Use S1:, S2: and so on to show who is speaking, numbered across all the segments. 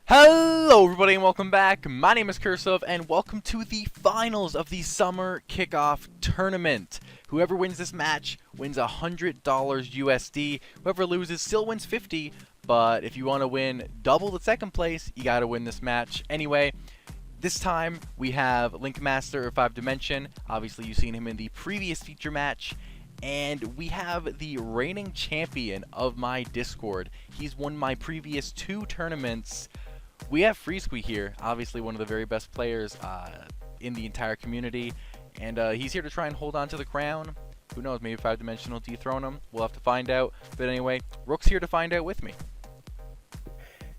S1: Hello everybody and welcome back. My name is Curseof and welcome to the finals of the Summer Kickoff Tournament. Whoever wins this match wins $100 USD. Whoever loses still wins 50, but if you want to win double the second place, you got to win this match. Anyway, this time we have Linkmaster of 5 Dimension. Obviously you've seen him in the previous feature match. And we have the reigning champion of my Discord. He's won my previous 2 tournaments. We have Freesquee here, obviously one of the very best players in the entire community, and he's here to try and hold on to the crown. Who knows, maybe 5 Dimension will dethrone him. We'll have to find out. But anyway, Rook's here to find out with me.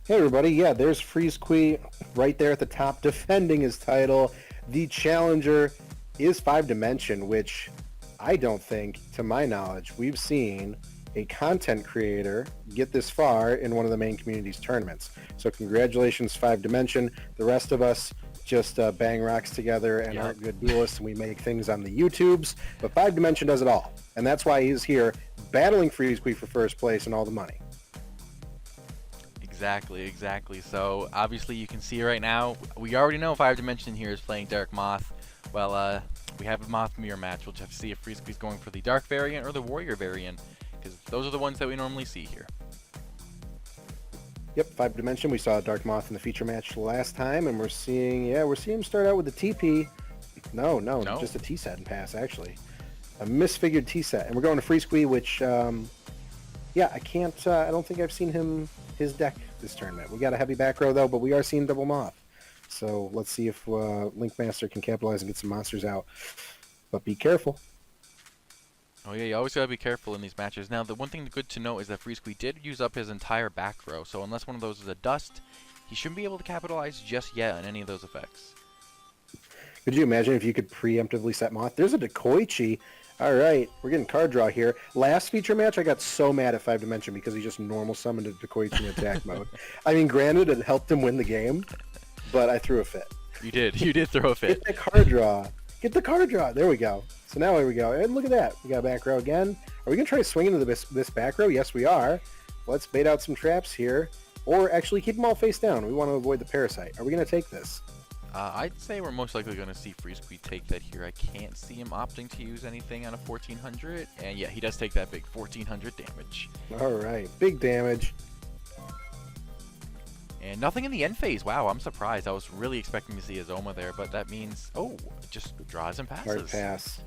S2: Hey everybody, yeah, there's Freesquee right there at the top defending his title. The challenger is 5 Dimension, which I don't think, to my knowledge, we've seen a content creator get this far in one of the main community's tournaments. So congratulations, 5 Dimension. The rest of us just bang rocks together and aren't good duelists, and we make things on the YouTubes. But 5 Dimension does it all, and that's why he's here battling Freesquee for first place and all the money.
S1: Exactly. So obviously you can see right now, we already know 5 Dimension here is playing Dark-Moth. Well, we have a Moth mirror match. We'll just have to see if Freesquee's going for the Dark variant or the Warrior variant, because those are the ones that we normally see here.
S2: Yep, 5 Dimension. We saw Dark-Moth in the feature match last time, and we're seeing him start out with the TP. No, just a T-set and pass, actually. A misfigured T-set. And we're going to Freesquee, which, I don't think I've seen his deck this tournament. We got a heavy back row, though, but we are seeing double Moth. So let's see if Linkmaster can capitalize and get some monsters out. But be careful.
S1: Oh yeah, you always gotta be careful in these matches. Now, the one thing good to note is that Freesquee did use up his entire back row, so unless one of those is a dust, he shouldn't be able to capitalize just yet on any of those effects.
S2: Could you imagine if you could preemptively set Moth? There's a Decoichi. All right, we're getting card draw here. Last feature match, I got so mad at 5 Dimension because he just normal summoned a Decoichi in attack mode. I mean, granted, it helped him win the game, but I threw a fit.
S1: You did throw a fit.
S2: Get the card draw. Get the card draw. There we go. So now here we go. And look at that. We got back row again. Are we going to try to swing into this back row? Yes, we are. Let's bait out some traps here. Or actually keep them all face down. We want to avoid the parasite. Are we going to take this?
S1: I'd say we're most likely going to see Freesquee take that here. I can't see him opting to use anything on a 1400. And yeah, he does take that big 1400 damage.
S2: All right. Big damage.
S1: And nothing in the end phase. Wow, I'm surprised. I was really expecting to see a Zoma there, but that means, just draws and passes.
S2: Hard pass.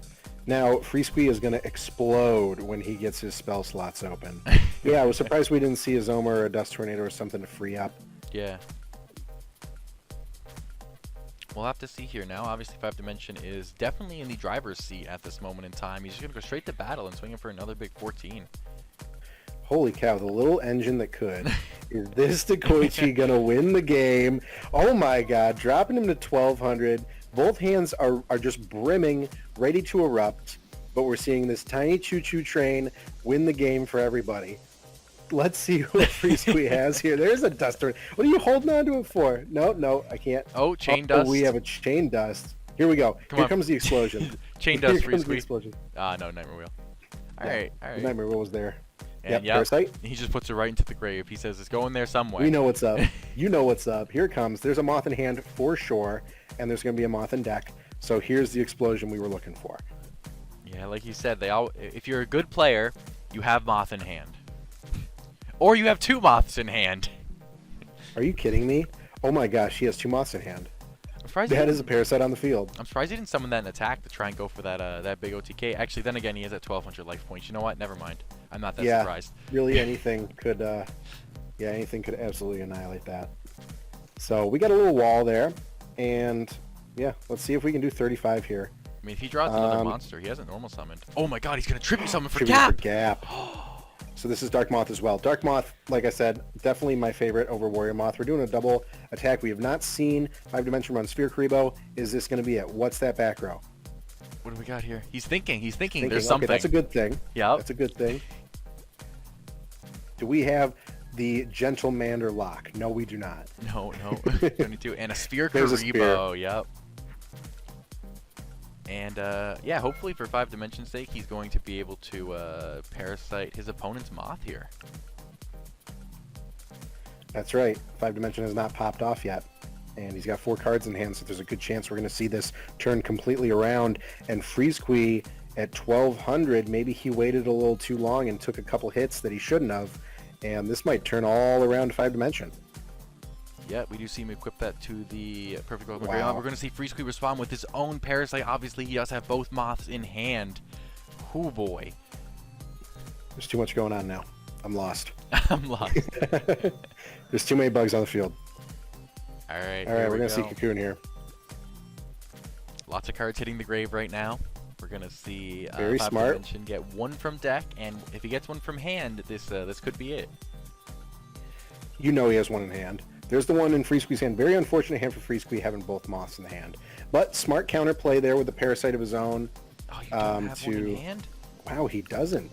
S2: Now, Freesquee is going to explode when he gets his spell slots open. Yeah, I was surprised we didn't see a Zoma or a Dust Tornado or something to free up.
S1: Yeah. We'll have to see here now. Obviously, 5 Dimension is definitely in the driver's seat at this moment in time. He's just going to go straight to battle and swing in for another big 14.
S2: Holy cow, the little engine that could. Is this Decoichi going to win the game? Oh my god, dropping him to 1200. Both hands are just brimming, ready to erupt, but we're seeing this tiny choo-choo train win the game for everybody. Let's see what Freesquee has here. There's a duster. What are you holding on to it for? No, I can't.
S1: Oh, chain dust.
S2: We have a chain dust. Here we go. Here comes the explosion.
S1: Chain dust,
S2: Here comes the
S1: Freesquee.
S2: explosion.
S1: No, Nightmare Wheel. All right.
S2: The Nightmare Wheel was there.
S1: And
S2: Parasite.
S1: He just puts it right into the grave. He says it's going there somewhere.
S2: We know what's up. You know what's up. Here it comes. There's a Moth in hand for sure, and there's going to be a Moth in deck. So here's the explosion we were looking for.
S1: Yeah, like you said, if you're a good player, you have Moth in hand. Or you have 2 Moths in hand.
S2: Are you kidding me? Oh my gosh, he has 2 Moths in hand. That is a parasite on the field.
S1: I'm surprised he didn't summon that in attack to try and go for that big OTK. Actually, then again, he is at 1200 life points. You know what? Never mind. I'm not that surprised.
S2: Really, anything could absolutely annihilate that. So we got a little wall there, and yeah, let's see if we can do 35 here.
S1: I mean, if he draws another monster, he hasn't normal summoned. Oh my god, he's gonna tribute summon for
S2: Tribute
S1: Gap!
S2: For Gap. So this is Dark-Moth as well. Dark-Moth, like I said, definitely my favorite over Warrior Moth. We're doing a double attack. We have not seen 5 Dimension run Sphere Karibo. Is this going to be it? What's that back row?
S1: What do we got here? He's thinking. There's something.
S2: Okay, that's a good thing.
S1: Yeah.
S2: That's a good thing. Do we have the Gentlemander lock? No, we do not.
S1: No. 22. And a Sphere
S2: There's a
S1: Karibo. Yep. And yeah, hopefully for 5 Dimension's sake, he's going to be able to parasite his opponent's Moth here.
S2: That's right. 5 Dimension has not popped off yet. And he's got 4 cards in hand, so there's a good chance we're going to see this turn completely around. And Freeze at 1200, maybe he waited a little too long and took a couple hits that he shouldn't have. And this might turn all around 5 Dimension.
S1: Yeah, we do see him equip that to the perfect Pokemon.
S2: Wow.
S1: We're going to see Freeze respond with his own Parasite. Obviously, he does have both Moths in hand. Oh boy.
S2: There's too much going on now. I'm lost.
S1: I'm lost.
S2: There's too many bugs on the field.
S1: All right,
S2: we're going to see Cocoon here.
S1: Lots of cards hitting the grave right now. We're going to see
S2: Very smart.
S1: Dimension get one from deck, and if he gets one from hand, this could be it.
S2: You know he has one in hand. There's the one in Freeze hand. Very unfortunate hand for Freeze having both Moths in the hand. But smart counterplay there with the Parasite of his own.
S1: Oh, you don't have one in hand?
S2: Wow, he doesn't.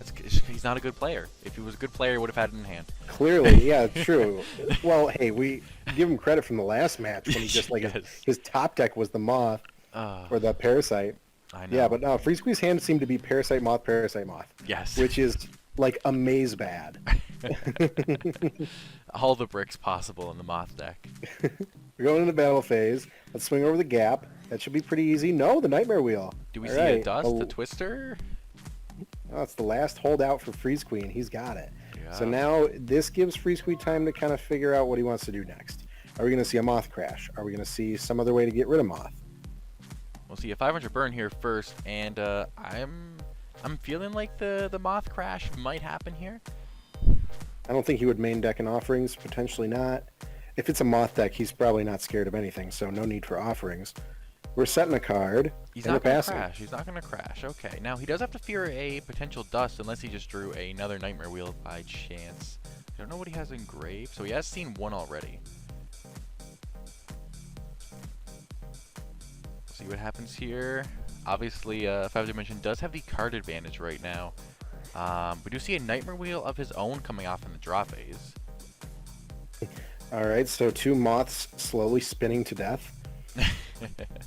S1: He's not a good player. If he was a good player, he would have had it in hand.
S2: Clearly, yeah, true. Well, hey, we give him credit from the last match when he just
S1: Yes.
S2: his top deck was the Moth or the Parasite.
S1: I know.
S2: Yeah, but no, Freeze hand seemed to be Parasite Moth.
S1: Yes.
S2: Which is like amaze bad.
S1: All the bricks possible in the Moth deck.
S2: We're going into battle phase. Let's swing over the gap. That should be pretty easy. No, the Nightmare Wheel.
S1: Do we
S2: All
S1: see
S2: right.
S1: a Dust, a Twister?
S2: Oh, it's the last holdout for Freeze Queen. He's got it.
S1: Yeah.
S2: So now this gives Freeze Queen time to kind of figure out what he wants to do next. Are we going to see a Moth crash? Are we going to see some other way to get rid of Moth?
S1: We'll see a 500 burn here first, and I'm feeling like the Moth crash might happen here.
S2: I don't think he would main deck in offerings. Potentially not. If it's a Moth deck, he's probably not scared of anything, so no need for offerings. We're setting a card.
S1: He's
S2: and
S1: not
S2: we're
S1: going to
S2: passing.
S1: crash. He's not going to crash. Okay. Now, he does have to fear a potential Dust unless he just drew another Nightmare Wheel by chance. I don't know what he has in grave. So he has seen one already. We'll see what happens here. Obviously, 5 Dimension does have the card advantage right now. We do see a Nightmare Wheel of his own coming off in the draw phase.
S2: All right, so 2 Moths slowly spinning to death.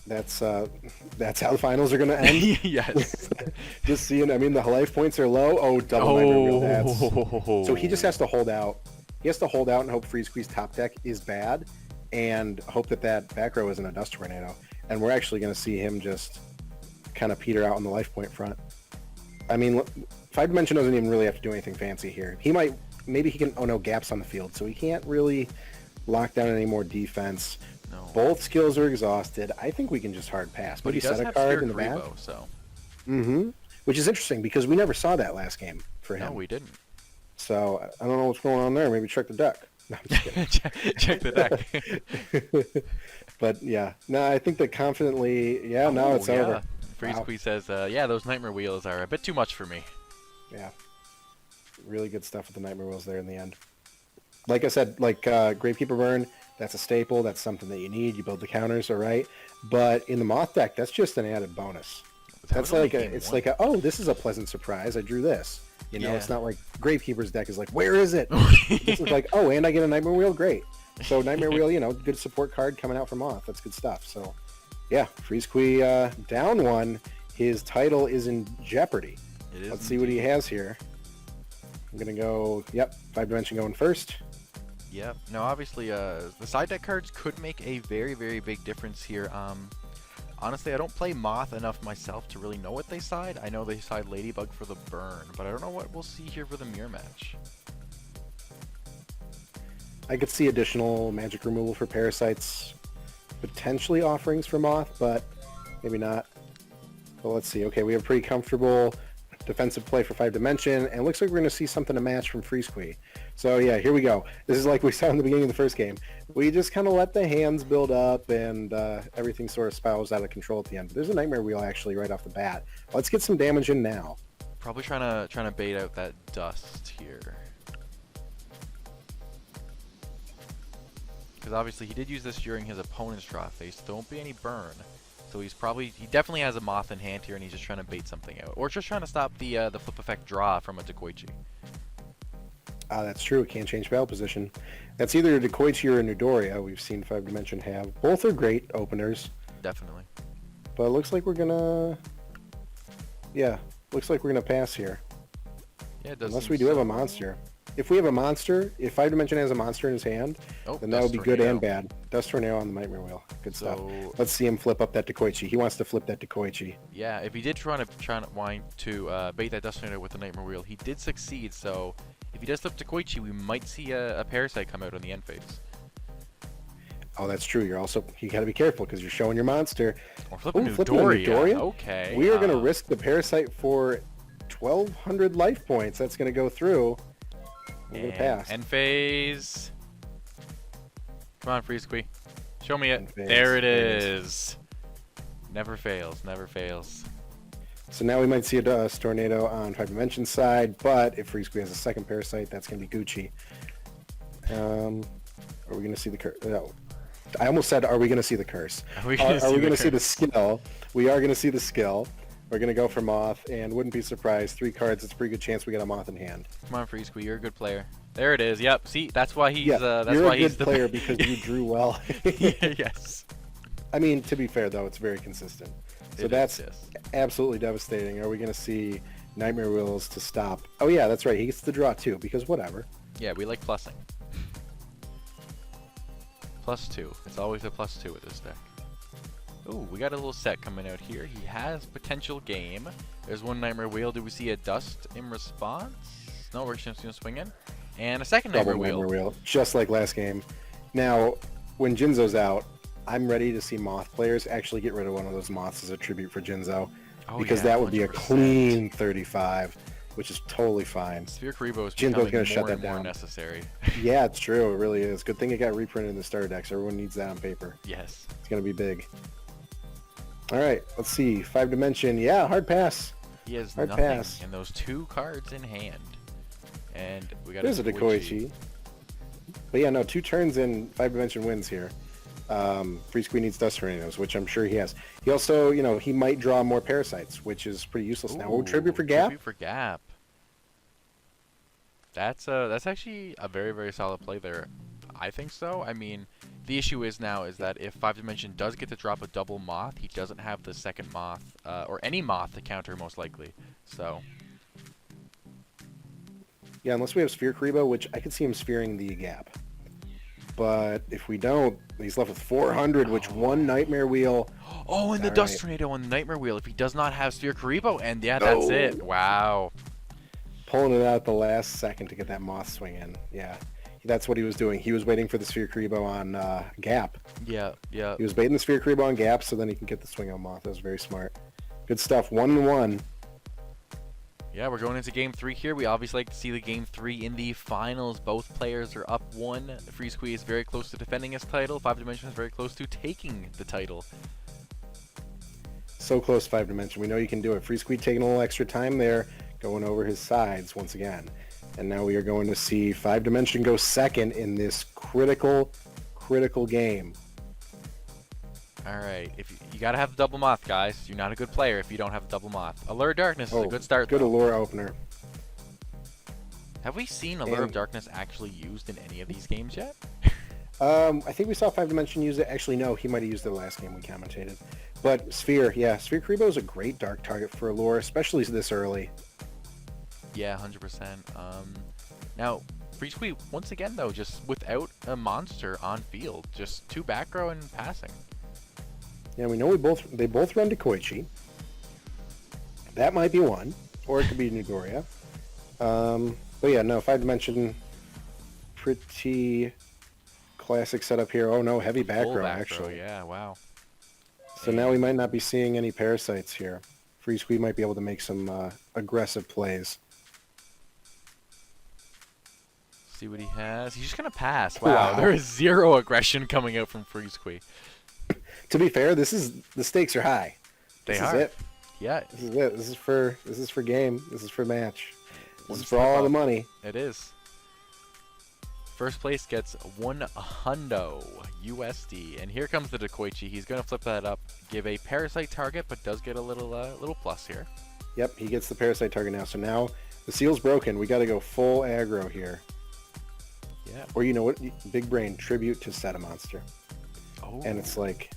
S2: That's how the finals are going to end.
S1: Yes.
S2: Just seeing, I mean, the life points are low. Oh, double Nightmare Wheel. So he just has to hold out. He has to hold out and hope Freeze Squeeze top deck is bad and hope that back row isn't a Dust Tornado. And we're actually going to see him just kind of peter out on the life point front. I mean, 5 Dimension doesn't even really have to do anything fancy here. Maybe he can, oh no, gaps on the field. So he can't really lock down any more defense.
S1: No.
S2: Both skills are exhausted. I think we can just hard pass.
S1: But he does
S2: set a
S1: have
S2: card in the
S1: Steer
S2: back.
S1: Grebo, so.
S2: Mm-hmm. Which is interesting because we never saw that last game for him.
S1: No, we didn't.
S2: So I don't know what's going on there. Maybe check the deck. No, I'm just kidding.
S1: Check the deck.
S2: But yeah, no, I think that confidently, now it's over.
S1: Freeze
S2: Wow.
S1: Squeeze says, yeah, those Nightmare Wheels are a bit too much for me.
S2: Yeah. Really good stuff with the Nightmare Wheels there in the end. Like I said, Gravekeeper Burn, that's a staple. That's something that you need. You build the counters, all right? But in the Moth deck, that's just an added bonus. That's like oh, this is a pleasant surprise. I drew this. You know, It's not like Gravekeeper's deck is like, where is it? This is like, oh, and I get a Nightmare Wheel? Great. So Nightmare Wheel, good support card coming out from Moth. That's good stuff. So, yeah, Freeze down 1. His title is in jeopardy. Let's see what he has here. I'm going to go, 5 Dimension going first.
S1: Yep. Now, obviously, the side deck cards could make a very, very big difference here. Honestly, I don't play Moth enough myself to really know what they side. I know they side Ladybug for the burn, but I don't know what we'll see here for the mirror match.
S2: I could see additional magic removal for Parasites, potentially offerings for Moth, but maybe not. Well, let's see. Okay, we have pretty comfortable defensive play for 5 Dimension, and it looks like we're going to see something to match from Freeze Squee. So yeah, here we go. This is like we saw in the beginning of the first game. We just kind of let the hands build up, and everything sort of spirals out of control at the end. But there's a Nightmare Wheel actually right off the bat. Let's get some damage in now.
S1: Probably trying to bait out that Dust here. Because obviously he did use this during his opponent's draw phase, so there won't be any burn. So he definitely has a Moth in hand here, and he's just trying to bait something out. Or just trying to stop the flip effect draw from a Dekoichi.
S2: That's true. It can't change battle position. That's either a Dekoichi or a Newdoria we've seen 5 Dimension have. Both are great openers.
S1: Definitely.
S2: But it looks like we're gonna... Yeah, looks like we're gonna pass here.
S1: Yeah, it does.
S2: Unless we do have a monster. if we have a monster, if 5 Dimension has a monster in his hand, then that would be good and bad. Dust Tornado on the Nightmare Wheel. Good stuff. Let's see him flip up that Dekoichi. He wants to flip that Dekoichi.
S1: Yeah, if he did try to bait that Dust Tornado with the Nightmare Wheel, he did succeed. So if he does flip Dekoichi, we might see a Parasite come out on the end phase.
S2: Oh, that's true. You got to be careful because you're showing your monster.
S1: Or flipping Doria. Okay.
S2: We are going to risk the Parasite for 1,200 life points. That's going to go through. We're going to pass.
S1: End phase. Come on, Freeze-Qui. Show me it.
S2: Phase,
S1: there it is. Never fails. Never fails.
S2: So now we might see a Dust Tornado on 5 Dimension side, but if Freeze-Qui has a second Parasite, that's going to be Gucci. Are we going to see the curse? No. I almost said, are we going to see the curse?
S1: Are we going to
S2: see the skill? We are going to see the skill. We're going to go for Moth, and wouldn't be surprised. 3 cards, it's a pretty good chance we get a Moth in hand.
S1: Come on, Freeze-Qui, you're a good player. There it is. Yep. See, that's why he's.
S2: Yeah,
S1: that's
S2: you're
S1: why
S2: a
S1: he's
S2: good player because you drew well.
S1: Yes.
S2: I mean, to be fair though, it's very consistent. So that's absolutely devastating. Are we going to see Nightmare Wheels to stop? Oh yeah, that's right. He gets to draw 2 because whatever.
S1: Yeah, we like plussing. +2. It's always a +2 with this deck. Ooh, we got a little set coming out here. He has potential game. There's one Nightmare Wheel. Do we see a Dust in response? No, we're just going to swing in. And a second Nightmare Wheel.
S2: Just like last game. Now, when Jinzo's out, I'm ready to see Moth players actually get rid of one of those Moths as a tribute for Jinzo. Because that would 100%. Be a clean 35, which is totally fine.
S1: Sphere Kuriboh is becoming
S2: gonna shut
S1: more
S2: that
S1: and more
S2: down.
S1: necessary.
S2: Yeah, it's true. It really is. Good thing it got reprinted in the starter decks. Everyone needs that on paper.
S1: Yes.
S2: It's going to be big. All right, let's see. 5 Dimension. Yeah, hard pass.
S1: He has
S2: hard
S1: nothing
S2: pass.
S1: in those 2 cards in hand. And we got
S2: There's a Dekoichi. But yeah, no, 2 turns in 5 Dimension wins here. Freeze-Qui needs Dust Tornadoes, which I'm sure he has. He also, he might draw more Parasites, which is pretty useless now. Oh, Tribute for Gap?
S1: Tribute for Gap. That's actually a very, very solid play there. I think so. I mean, the issue is that if 5 Dimension does get to drop a double Moth, he doesn't have the second Moth, or any Moth to counter most likely. So.
S2: Yeah, unless we have Sphere Kuriboh, which I could see him spearing the Gap. But if we don't, he's left with 400, which one Nightmare Wheel.
S1: Oh, and the Dust Tornado on the Nightmare Wheel if he does not have Sphere Kuriboh, and yeah, that's it. Wow.
S2: Pulling it out at the last second to get that Moth swing in. Yeah, that's what he was doing. He was waiting for the Sphere Kuriboh on Gap.
S1: Yeah, yeah.
S2: He was baiting the Sphere Kuriboh on Gap so then he can get the swing on Moth. That was very smart. Good stuff. 1-1.
S1: Yeah, we're going into Game 3 here. We obviously like to see the Game 3 in the finals. Both players are up 1. Freeze-Qui is very close to defending his title. 5 Dimension is very close to taking the title.
S2: So close, 5 Dimension. We know you can do it. Freeze-Qui taking a little extra time there, going over his sides once again. And now we are going to see 5 Dimension go second in this critical game.
S1: Alright, if you gotta have the double Moth, guys. You're not a good player if you don't have the double Moth. Allure of Darkness is a good start,
S2: Good Allure opener.
S1: Have we seen Allure of Darkness actually used in any of these games yet?
S2: I think we saw 5 Dimension use it. Actually, no, he might have used it last game we commentated. But Sphere, yeah, Sphere Kuriboh is a great dark target for Allure, especially this early.
S1: Yeah, 100%. Now, Freeze-Qui, once again, though, just without a monster on field. Just 2 back row and passing.
S2: Yeah, we know they both run Dekoichi. That might be one, or it could be Nidoria. But yeah, no, 5 Dimension, pretty classic setup here. Oh no, heavy back row actually.
S1: Yeah, wow.
S2: So now we might not be seeing any Parasites here. Freeze-Qui might be able to make some aggressive plays.
S1: See what he has. He's just gonna pass. Wow, there is 0 aggression coming out from Freeze-Qui.
S2: To be fair, the stakes are high.
S1: This
S2: is it.
S1: Yeah.
S2: This is it. This is for game. This is for match. This is for all the money.
S1: It is. First place gets 100 USD, and here comes the Dekoichi. He's gonna flip that up, give a Parasite target, but does get a little plus here.
S2: Yep, he gets the Parasite target now. So now the seal's broken. We got to go full aggro here.
S1: Yeah.
S2: Or you know what? Big Brain tribute to set a monster.
S1: Oh.
S2: And it's like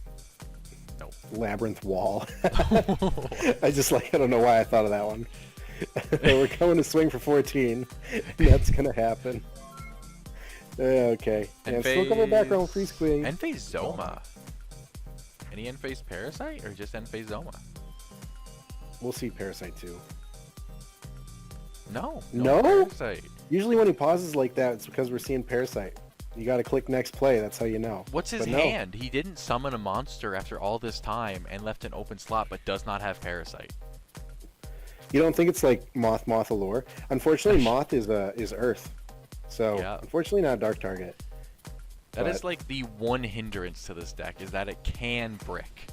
S1: nope.
S2: Labyrinth Wall. I don't know why I thought of that one. We're going to swing for 14. That's going to happen. Okay. And still coming back around freeze queen.
S1: End phase Zoma. Any end phase Parasite or just end phase Zoma?
S2: We'll see Parasite too.
S1: No.
S2: No?
S1: Parasite.
S2: Usually when he pauses like that, it's because we're seeing Parasite. You got to click next play. That's how you know.
S1: What's his hand? He didn't summon a monster after all this time and left an open slot, but does not have Parasite.
S2: You don't think it's like Moth Allure? Unfortunately, Moth is Earth. So,
S1: yeah.
S2: Unfortunately, not a dark target.
S1: That is like the one hindrance to this deck, is that it can brick.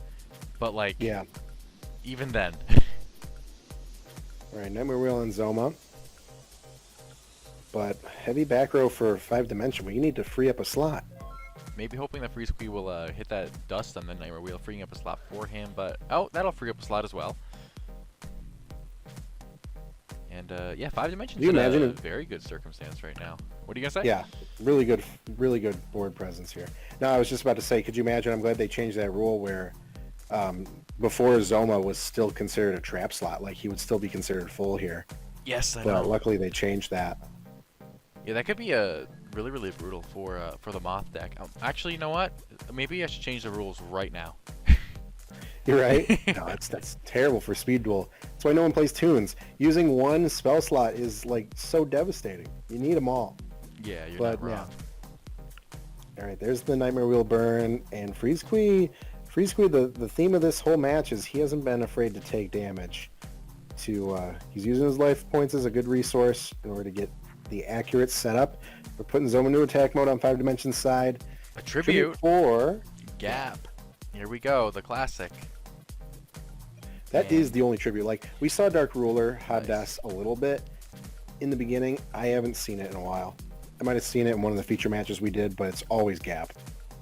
S1: But like,
S2: yeah.
S1: Even then.
S2: Alright, Nightmare Wheel and Zoma. But heavy back row for 5 dimension. We need to free up a slot.
S1: Maybe hoping that Freeze Queen will hit that dust on the Nightmare Wheel, freeing up a slot for him. But, oh, that'll free up a slot as well. And, yeah, 5 dimensions in a very good circumstance right now. What are you going to say?
S2: Yeah, really good board presence here. No, I was just about to say, could you imagine, I'm glad they changed that rule where before Zoma was still considered a trap slot. Like, he would still be considered full here.
S1: Yes, I
S2: know.
S1: know.
S2: But luckily they changed that.
S1: Yeah, that could be really brutal for the Moth deck. Actually, you know what? Maybe I should change the rules right now.
S2: You're right. No, that's terrible for Speed Duel. That's why no one plays Tunes. Using one spell slot is like so devastating. You need them all.
S1: Yeah, you're not wrong.
S2: Yeah. All right, there's the Nightmare Wheel burn and Freeze Queen. The theme of this whole match is he hasn't been afraid to take damage. He's using his life points as a good resource in order to get the accurate setup. We're putting Zoma into attack mode on 5 dimension side.
S1: A tribute
S2: for
S1: Gap. Here we go, the classic.
S2: That is the only tribute. Like, we saw Dark Ruler Hades a little bit in the beginning. I haven't seen it in a while. I might have seen it in one of the feature matches we did, but it's always Gap.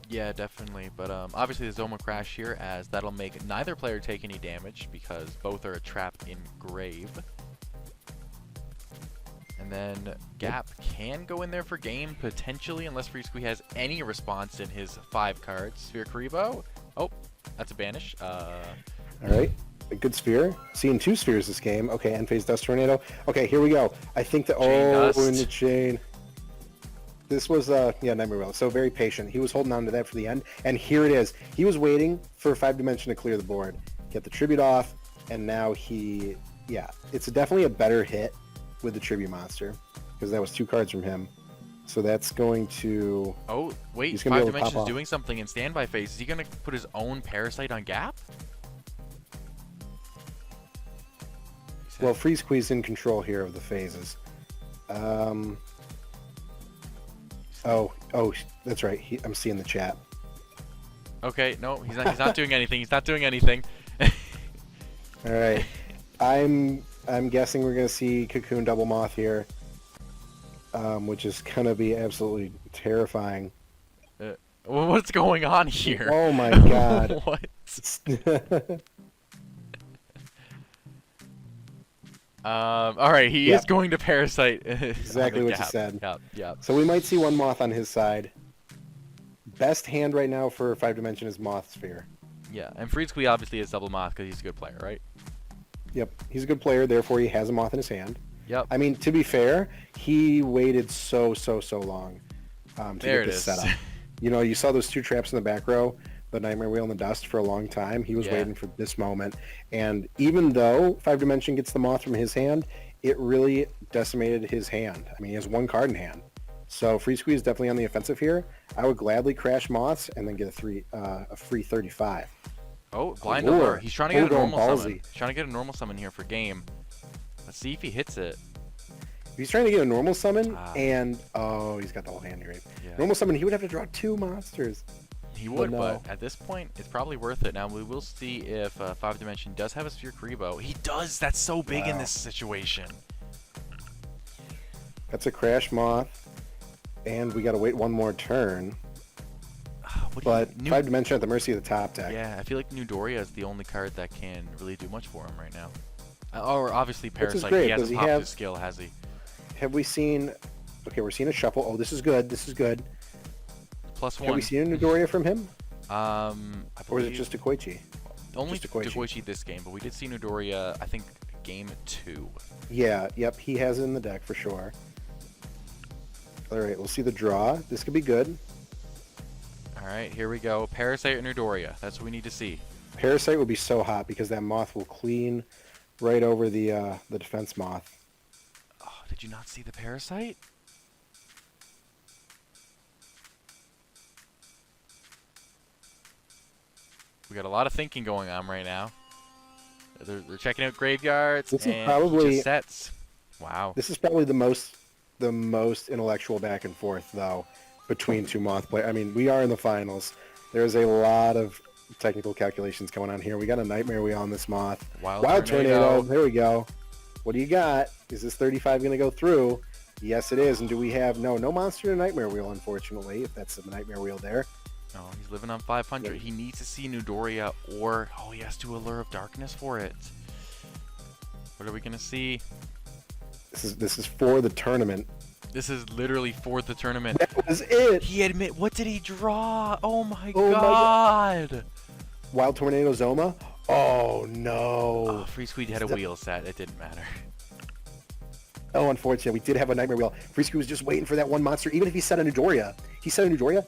S1: Yeah, definitely. But obviously the Zoma crash here, as that'll make neither player take any damage because both are trapped in Grave. And then Gap can go in there for game, potentially, unless Freeze-Squee has any response in his 5 cards. Sphere Karibo. Oh, that's a banish.
S2: Alright, a good sphere. Seeing 2 spheres this game. Okay, end phase Dust Tornado. Okay, here we go. I think that... we're in the chain. This was, Nightmare Wheel. So very patient. He was holding on to that for the end. And here it is. He was waiting for 5 dimension to clear the board. Get the tribute off. And now it's definitely a better hit with the tribute monster, because that was 2 cards from him. So that's going to...
S1: Oh, wait, 5 dimensions doing something in standby phase. Is he going to put his own Parasite on Gap?
S2: Well, Freeze Queen's in control here of the phases. Oh, that's right. I'm seeing the chat.
S1: Okay, no, he's not doing anything. He's not doing anything.
S2: All right. I'm guessing we're going to see Cocoon Double Moth here, which is going to be absolutely terrifying.
S1: What's going on here?
S2: Oh my god.
S1: What? All right, he is going to Parasite.
S2: Exactly what you said.
S1: Yeah.
S2: So we might see one Moth on his side. Best hand right now for 5 dimension is Moth Sphere.
S1: Yeah, and Freeze-Squee obviously is Double Moth because he's a good player, right?
S2: Yep, he's a good player, therefore he has a Moth in his hand.
S1: Yep.
S2: I mean, to be fair, he waited so long to get this setup. You know, you saw those 2 traps in the back row, the Nightmare Wheel and the Dust, for a long time. He was waiting for this moment. And even though 5 dimension gets the Moth from his hand, it really decimated his hand. I mean, he has 1 card in hand. So Freeze Squee is definitely on the offensive here. I would gladly crash Moths and then get a free 35.
S1: Oh, blind allure. He's trying to get a normal summon. He's trying to get a normal summon here for game. Let's see if he hits it.
S2: He's trying to get a normal summon, and he's got the whole hand here.
S1: Yeah.
S2: Normal summon, he would have to draw 2 monsters.
S1: He would, but at this point, it's probably worth it. Now, we will see if 5 dimension does have a Sphere Karibo. He does! That's so big in this situation.
S2: That's a Crash Moth, and we got to wait 1 more turn. But 5 dimension at the mercy of the top deck.
S1: Yeah, I feel like New Doria is the only card that can really do much for him right now. Or obviously Parasite. He hasn't popped his skill, has he?
S2: Have we seen... Okay, we're seeing a shuffle. Oh, this is good. This is good.
S1: +1.
S2: Have we seen a New Doria from him?
S1: I
S2: or is it just a Koichi?
S1: Only Koichi this game, but we did see New Doria, I think, game 2.
S2: Yeah, yep, he has it in the deck for sure. All right, we'll see the draw. This could be good.
S1: All right, here we go. Parasite or Nidoria. That's what we need to see.
S2: Parasite would be so hot because that moth will clean right over the defense moth.
S1: Oh, did you not see the Parasite? We got a lot of thinking going on right now. They're checking out graveyards
S2: This
S1: and
S2: is probably
S1: just sets. Wow.
S2: This is probably the most intellectual back and forth though between two moth players. I mean, we are in the finals. There's a lot of technical calculations going on here. We got a nightmare wheel on this moth. Wild tornado. There we go. What do you got? Is this 35 going to go through? Yes, it is. And do we have no monster and nightmare wheel? Unfortunately, if that's the nightmare wheel there.
S1: No, he's living on 500.
S2: Yeah.
S1: He needs to see Nidoria, or he has to Allure of Darkness for it. What are we gonna see?
S2: This is for the tournament.
S1: This is literally for the tournament.
S2: That was it.
S1: What did he draw? Oh my god!
S2: Wild Tornado Zoma? Oh no.
S1: Oh, Freeze Queen had a wheel set. It didn't matter.
S2: Oh, unfortunately, we did have a nightmare wheel. Freeze Queen was just waiting for that one monster. Even if he set a Nidoria,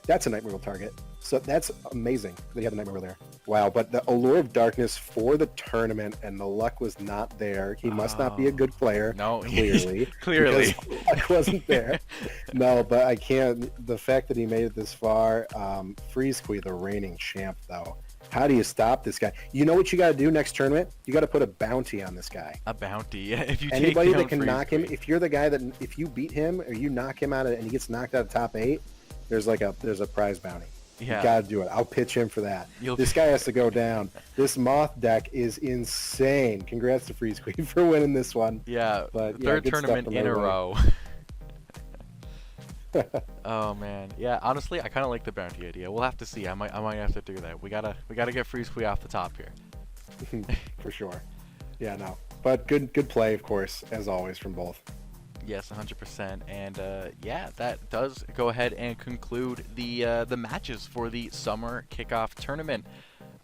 S2: that's a nightmare wheel target. So that's amazing that he had the nightmare wheel there. Wow, but the Allure of Darkness for the tournament, and the luck was not there. He must not be a good player.
S1: No,
S2: clearly.
S1: clearly.
S2: Luck wasn't there. No, but I can't. The fact that he made it this far, Freeze Queen, the reigning champ, though. How do you stop this guy? You know what you got to do next tournament? You got to put a bounty on this guy.
S1: A bounty. Yeah, if you
S2: anybody
S1: take
S2: that can knock him, if you're the guy that if you beat him or you knock him out of, and he gets knocked out of top 8, there's a prize bounty.
S1: Yeah.
S2: You got to do it. I'll pitch him for that. This guy has to go down. This moth deck is insane. Congrats to Freeze Queen for winning this one.
S1: Yeah,
S2: but
S1: third tournament in a row. Oh man, yeah. Honestly, I kind of like the bounty idea. We'll have to see. I might have to do that. We gotta get Freeze Queen off the top here.
S2: For sure. Yeah, no. But good play, of course, as always, from both.
S1: Yes, 100%. And yeah, that does go ahead and conclude the matches for the summer kickoff tournament.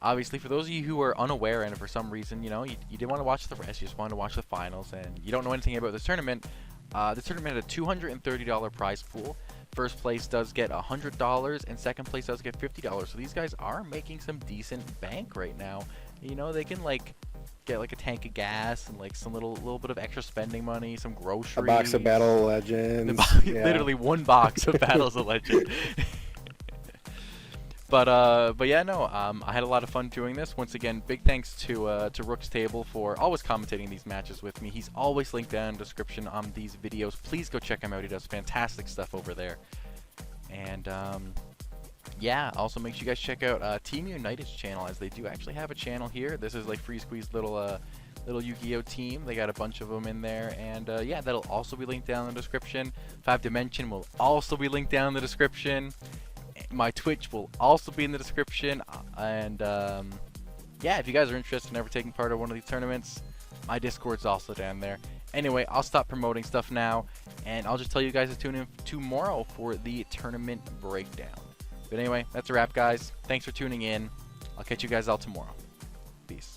S1: Obviously, for those of you who are unaware and for some reason, you didn't want to watch the rest, you just wanted to watch the finals, and you don't know anything about this tournament. This tournament had a $230 prize pool. First place does get $100, and second place does get $50. So these guys are making some decent bank right now. They can get a tank of gas and some little bit of extra spending money, some groceries.
S2: A box of Battle of Legends.
S1: Yeah. Literally one box of Battles of Legend. But yeah, no. I had a lot of fun doing this. Once again, big thanks to Rook's Table for always commentating these matches with me. He's always linked down in the description on these videos. Please go check him out. He does fantastic stuff over there. And yeah, also make sure you guys check out Team United's channel, as they do actually have a channel here. This is Freeze Squeeze's little Yu-Gi-Oh team. They got a bunch of them in there, and yeah, that'll also be linked down in the description. 5 Dimension will also be linked down in the description. My Twitch will also be in the description, and yeah, if you guys are interested in ever taking part in one of these tournaments, my Discord's also down there. Anyway, I'll stop promoting stuff now, and I'll just tell you guys to tune in tomorrow for the tournament breakdown. But anyway, that's a wrap, guys. Thanks for tuning in. I'll catch you guys all tomorrow. Peace.